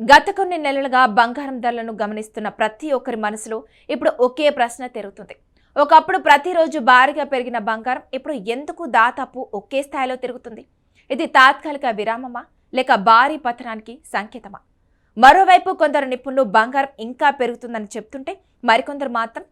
గత కొన్ని నెలలుగా బంగారం ధరలను గమనిస్తున్న ప్రతి ఒక్కరి మనసులో ఇప్పుడు ఒకే ప్రశ్న తిరుగుతుంది. ఒకప్పుడు ప్రతిరోజు భారీగా పెరిగిన బంగారం ఇప్పుడు ఎందుకు దాదాపు ఒకే స్థాయిలో తిరుగుతుంది? ఇది తాత్కాలిక విరామమా లేక భారీ పతనానికి సంకేతమా? మరోవైపు కొందరు నిపుణులు బంగారం ఇంకా పెరుగుతుందని చెప్తుంటే మరికొందరు మాత్రం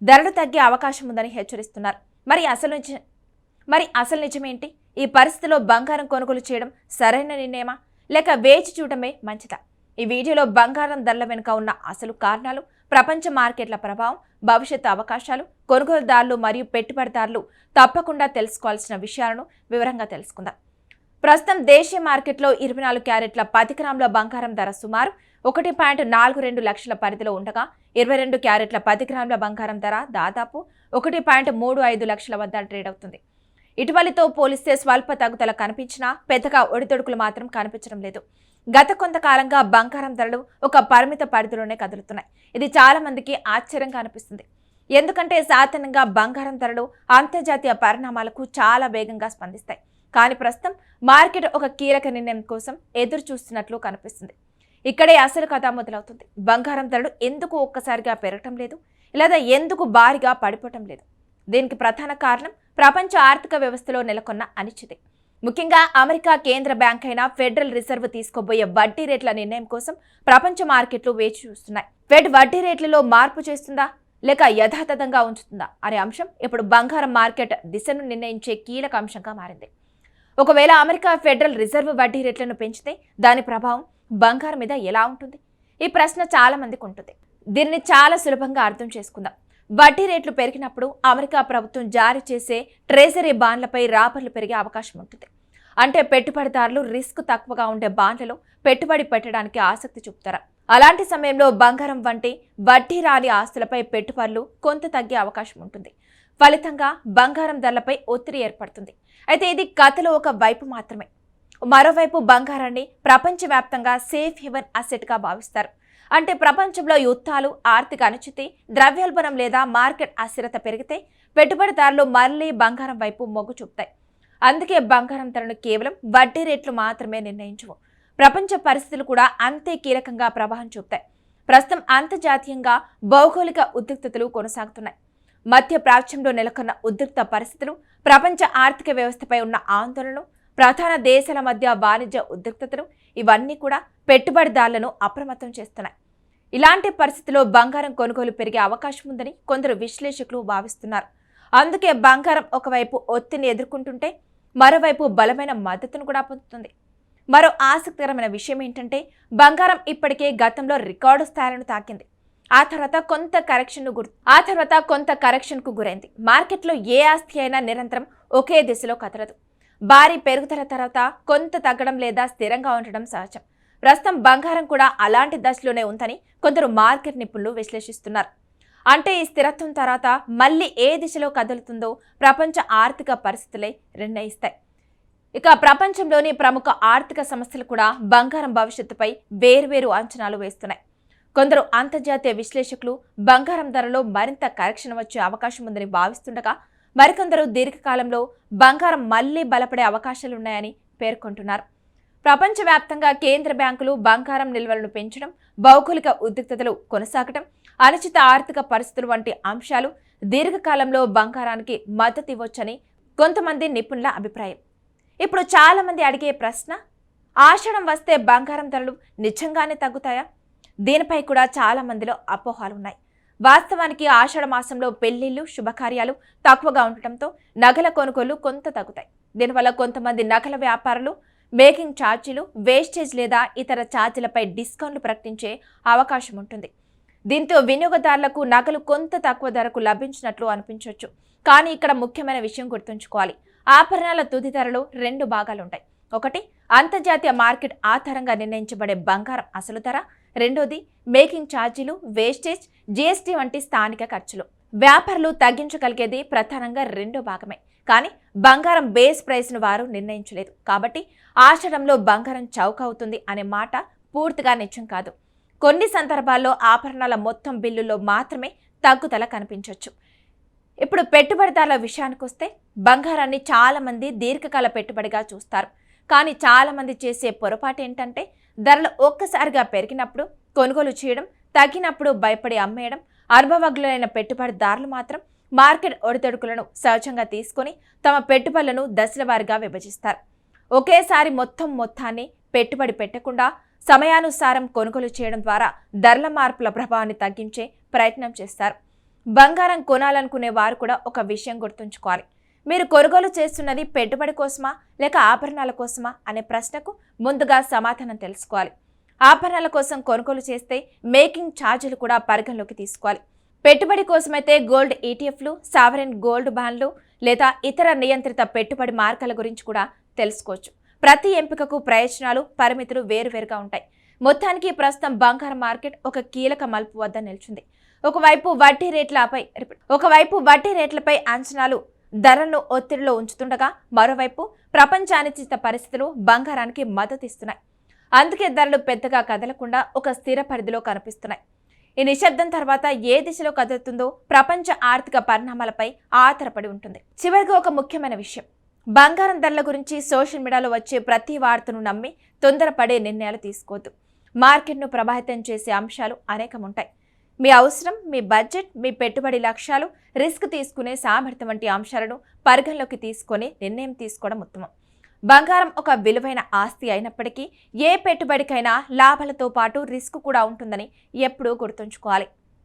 ధరలు తగ్గే అవకాశం ఉందని హెచ్చరిస్తున్నారు. మరి అసలు నిజమేంటి? ఈ పరిస్థితిలో బంగారం కొనుగోలు చేయడం సరైన నిర్ణయమా లేక వేచి చూడటమే మంచిదా? ఈ వీడియోలో బంగారం ధరల వెనుక ఉన్న అసలు కారణాలు, ప్రపంచ మార్కెట్ల ప్రభావం, భవిష్యత్తు అవకాశాలు, కొనుగోలుదారులు మరియు పెట్టుబడిదారులు తప్పకుండా తెలుసుకోవాల్సిన విషయాలను వివరంగా తెలుసుకుందాం. ప్రస్తుతం దేశీయ మార్కెట్లో 24 క్యారెట్ల 10 గ్రాముల బంగారం ధర సుమారు 1.42 లక్షల పరిధిలో ఉండగా 22 క్యారెట్ల 10 గ్రాముల బంగారం ధర దాదాపు 1.35 లక్షల వద్ద ట్రేడ్ అవుతుంది. ఇటీవలితో పోలిస్తే స్వల్ప తగ్గుదల కనిపించినా పెద్దగా ఒడిదొడుకులు మాత్రం కనిపించడం లేదు. గత కొంతకాలంగా బంగారం ధరలు ఒక పరిమిత పరిధిలోనే కదులుతున్నాయి. ఇది చాలా మందికి ఆశ్చర్యంగా అనిపిస్తుంది. ఎందుకంటే సాధారణంగా బంగారం ధరలు అంతర్జాతీయ పరిణామాలకు చాలా వేగంగా స్పందిస్తాయి. కానీ ప్రస్తుతం మార్కెట్ ఒక కీలక నిర్ణయం కోసం ఎదురు చూస్తున్నట్లు కనిపిస్తుంది. ఇక్కడే అసలు కథ మొదలవుతుంది. బంగారం ధరలు ఎందుకు ఒక్కసారిగా పెరగటం లేదు, లేదా ఎందుకు భారీగా పడిపోవటం లేదు? దీనికి ప్రధాన కారణం ప్రపంచ ఆర్థిక వ్యవస్థలో నెలకొన్న అనిశ్చితి. ముఖ్యంగా అమెరికా కేంద్ర బ్యాంక్ అయిన ఫెడరల్ రిజర్వ్ తీసుకోబోయే వడ్డీ రేట్ల నిర్ణయం కోసం ప్రపంచ మార్కెట్లు వేచి చూస్తున్నాయి. ఫెడ్ వడ్డీ రేట్లలో మార్పు చేస్తుందా లేక యథాతథంగా ఉంచుతుందా అనే అంశం ఇప్పుడు బంగారం మార్కెట్ దిశను నిర్ణయించే కీలక అంశంగా మారింది. ఒకవేళ అమెరికా ఫెడరల్ రిజర్వ్ వడ్డీ రేట్లను పెంచితే దాని ప్రభావం బంగారం మీద ఎలా ఉంటుంది? ఈ ప్రశ్న చాలా మందికి ఉంటుంది. దీన్ని చాలా సులభంగా అర్థం చేసుకుందాం. వడ్డీ రేట్లు పెరిగినప్పుడు అమెరికా ప్రభుత్వం జారీ చేసే ట్రెజరీ బాండ్లపై రాబడులు పెరిగే అవకాశం ఉంటుంది. అంటే పెట్టుబడిదారులు రిస్క్ తక్కువగా ఉండే బాండ్లలో పెట్టుబడి పెట్టడానికి ఆసక్తి చూపుతారు. అలాంటి సమయంలో బంగారం వంటి వడ్డీ రాని ఆస్తులపై పెట్టుబడులు కొంత తగ్గే అవకాశం ఉంటుంది. ఫలితంగా బంగారం ధరలపై ఒత్తిడి ఏర్పడుతుంది. అయితే ఇది కథలో ఒక వైపు మాత్రమే. మరోవైపు బంగారాన్ని ప్రపంచవ్యాప్తంగా సేఫ్ హెవెన్ అసెట్గా భావిస్తారు. అంటే ప్రపంచంలో యుద్ధాలు, ఆర్థిక అనిశ్చితి, ద్రవ్యోల్బణం లేదా మార్కెట్ అస్థిరత పెరిగితే పెట్టుబడిదారులు మళ్లీ బంగారం వైపు మొగ్గు చూపుతాయి. అందుకే బంగారం ధరను కేవలం వడ్డీ రేట్లు మాత్రమే నిర్ణయించవు. ప్రపంచ పరిస్థితులు కూడా అంతే కీలకంగా ప్రభావం చూపుతాయి. ప్రస్తుతం అంతర్జాతీయంగా భౌగోళిక ఉద్రిక్తతలు కొనసాగుతున్నాయి. మధ్య ప్రాచ్యంలో నెలకొన్న ఉద్రిక్త పరిస్థితులు, ప్రపంచ ఆర్థిక వ్యవస్థపై ఉన్న ఆందోళనలు, ప్రధాన దేశాల మధ్య వాణిజ్య ఉద్రిక్తతలు ఇవన్నీ కూడా పెట్టుబడిదారులను అప్రమత్తం చేస్తున్నాయి. ఇలాంటి పరిస్థితుల్లో బంగారం కొనుగోలు పెరిగే అవకాశం ఉందని కొందరు విశ్లేషకులు భావిస్తున్నారు. అందుకే బంగారం ఒకవైపు ఒత్తిడిని ఎదుర్కొంటుంటే మరోవైపు బలమైన మద్దతును కూడా పొందుతుంది. మరో ఆసక్తికరమైన విషయం ఏంటంటే బంగారం ఇప్పటికే గతంలో రికార్డు స్థాయిలను తాకింది. ఆ తర్వాత కొంత కరెక్షన్కు గురైంది. మార్కెట్లో ఏ ఆస్తి అయినా నిరంతరం ఒకే దిశలో కదలదు. భారీ పెరుగుదల తర్వాత కొంత తగ్గడం లేదా స్థిరంగా ఉండడం సహజం. ప్రస్తుతం బంగారం కూడా అలాంటి దశలోనే ఉందని కొందరు మార్కెట్ నిపుణులు విశ్లేషిస్తున్నారు. అంటే ఈ స్థిరత్వం తర్వాత మళ్ళీ ఏ దిశలో కదులుతుందో ప్రపంచ ఆర్థిక పరిస్థితులే నిర్ణయిస్తాయి. ఇక ప్రపంచంలోని ప్రముఖ ఆర్థిక సంస్థలు కూడా బంగారం భవిష్యత్తుపై వేర్వేరు అంచనాలు వేస్తున్నాయి. కొందరు అంతర్జాతీయ విశ్లేషకులు బంగారం ధరలో మరింత కరెక్షన్ వచ్చే అవకాశం ఉందని భావిస్తుండగా మరికొందరు దీర్ఘకాలంలో బంగారం మళ్లీ బలపడే అవకాశాలున్నాయని పేర్కొంటున్నారు. ప్రపంచవ్యాప్తంగా కేంద్ర బ్యాంకులు బంగారం నిల్వలను పెంచడం, భౌగోళిక ఉద్రిక్తతలు కొనసాగడం, అనిశ్చిత ఆర్థిక పరిస్థితులు వంటి అంశాలు దీర్ఘకాలంలో బంగారానికి మద్దతు ఇవ్వొచ్చని కొంతమంది నిపుణుల అభిప్రాయం. ఇప్పుడు చాలా మంది అడిగే ప్రశ్న, ఆషాఢం వస్తే బంగారం ధరలు నిజంగానే తగ్గుతాయా? దీనిపై కూడా చాలా మందిలో అపోహలున్నాయి. వాస్తవానికి ఆషాఢ మాసంలో పెళ్లిళ్లు, శుభకార్యాలు తక్కువగా ఉండటంతో నగల కొనుగోలు కొంత తగ్గుతాయి. దీనివల్ల కొంతమంది నగల వ్యాపారులు మేకింగ్ ఛార్జీలు, వేస్టేజ్ లేదా ఇతర ఛార్జీలపై డిస్కౌంట్లు ప్రకటించే అవకాశం ఉంటుంది. దీంతో వినియోగదారులకు నగలు కొంత తక్కువ ధరకు లభించినట్లు అనిపించవచ్చు. కానీ ఇక్కడ ముఖ్యమైన విషయం గుర్తుంచుకోవాలి. ఆభరణాల తుది ధరలో 2 భాగాలుంటాయి. ఒకటి అంతర్జాతీయ మార్కెట్ ఆధారంగా నిర్ణయించబడే బంగారం అసలు ధర, రెండోది మేకింగ్ ఛార్జీలు, వేస్టేజ్, జీఎస్టీ వంటి స్థానిక ఖర్చులు. వ్యాపారులు తగ్గించగలిగేది ప్రధానంగా 2 భాగమే. కానీ బంగారం బేస్ ప్రైస్ను వారు నిర్ణయించలేదు. కాబట్టి ఆషాఢంలో బంగారం చౌక అవుతుంది అనే మాట పూర్తిగా నిజం కాదు. కొన్ని సందర్భాల్లో ఆభరణాల మొత్తం బిల్లులో మాత్రమే తగ్గుదల కనిపించవచ్చు. ఇప్పుడు పెట్టుబడిదారుల విషయానికి వస్తే బంగారాన్ని చాలా మంది దీర్ఘకాల పెట్టుబడిగా చూస్తారు. కానీ చాలా మంది చేసే పొరపాటు ఏంటంటే ధరలు ఒక్కసారిగా పెరిగినప్పుడు కొనుగోలు చేయడం, తగ్గినప్పుడు భయపడి అమ్మేయడం. అనుభవజ్ఞులైన పెట్టుబడిదారులు మాత్రం మార్కెట్ ఒడిదుడుకులను సహజంగా తీసుకొని తమ పెట్టుబడులను దశల వారీగా విభజిస్తారు. ఒకేసారి మొత్తాన్ని పెట్టుబడి పెట్టకుండా సమయానుసారం కొనుగోలు చేయడం ద్వారా ధరల మార్పుల ప్రభావాన్ని తగ్గించే ప్రయత్నం చేస్తారు. బంగారం కొనాలనుకునే వారు కూడా ఒక విషయం గుర్తుంచుకోవాలి. మీరు కొనుగోలు చేస్తున్నది పెట్టుబడి కోసమా లేక ఆభరణాల కోసమా అనే ప్రశ్నకు ముందుగా సమాధానం తెలుసుకోవాలి. ఆభరణాల కోసం కొనుగోలు చేస్తే మేకింగ్ ఛార్జీలు కూడా పరిగణలోకి తీసుకోవాలి. పెట్టుబడి కోసమైతే గోల్డ్ ఈటీఎఫ్లు, సావరెన్ గోల్డ్ బాండ్లు లేదా ఇతర నియంత్రిత పెట్టుబడి మార్గాల గురించి కూడా తెలుసుకోవచ్చు. ప్రతి ఎంపికకు ప్రయోజనాలు, పరిమితులు వేరువేరుగా ఉంటాయి. మొత్తానికి ప్రస్తుతం బంగారం మార్కెట్ ఒక కీలక మలుపు వద్ద నిలిచింది. ఒకవైపు వడ్డీ రేట్లపై అంచనాలు ధరలను ఒత్తిడిలో ఉంచుతుండగా, మరోవైపు ప్రపంచ అనిశ్చిత పరిస్థితులు బంగారానికి మద్దతు ఇస్తున్నాయి. అందుకే ధరలు పెద్దగా కదలకుండా ఒక స్థిర పరిధిలో కనిపిస్తున్నాయి. ఈ నిశ్శబ్దం తర్వాత ఏ దిశలో కదులుతుందో ప్రపంచ ఆర్థిక పరిణామాలపై ఆధారపడి ఉంటుంది. చివరిగా ఒక ముఖ్యమైన విషయం, బంగారం ధరల గురించి సోషల్ మీడియాలో వచ్చే ప్రతి వార్తను నమ్మి తొందరపడే నిర్ణయాలు తీసుకోవద్దు. మార్కెట్ను ప్రభావితం చేసే అంశాలు అనేకం ఉంటాయి. మీ అవసరం, మీ బడ్జెట్, మీ పెట్టుబడి లక్ష్యాలు, రిస్క్ తీసుకునే సామర్థ్యం వంటి అంశాలను పరిగణలోకి తీసుకొని నిర్ణయం తీసుకోవడం ఉత్తమం. బంగారం ఒక విలువైన ఆస్తి అయినప్పటికీ ఏ పెట్టుబడికైనా లాభాలతో పాటు రిస్క్ కూడా ఉంటుందని ఎప్పుడూ గుర్తుంచుకోవాలి.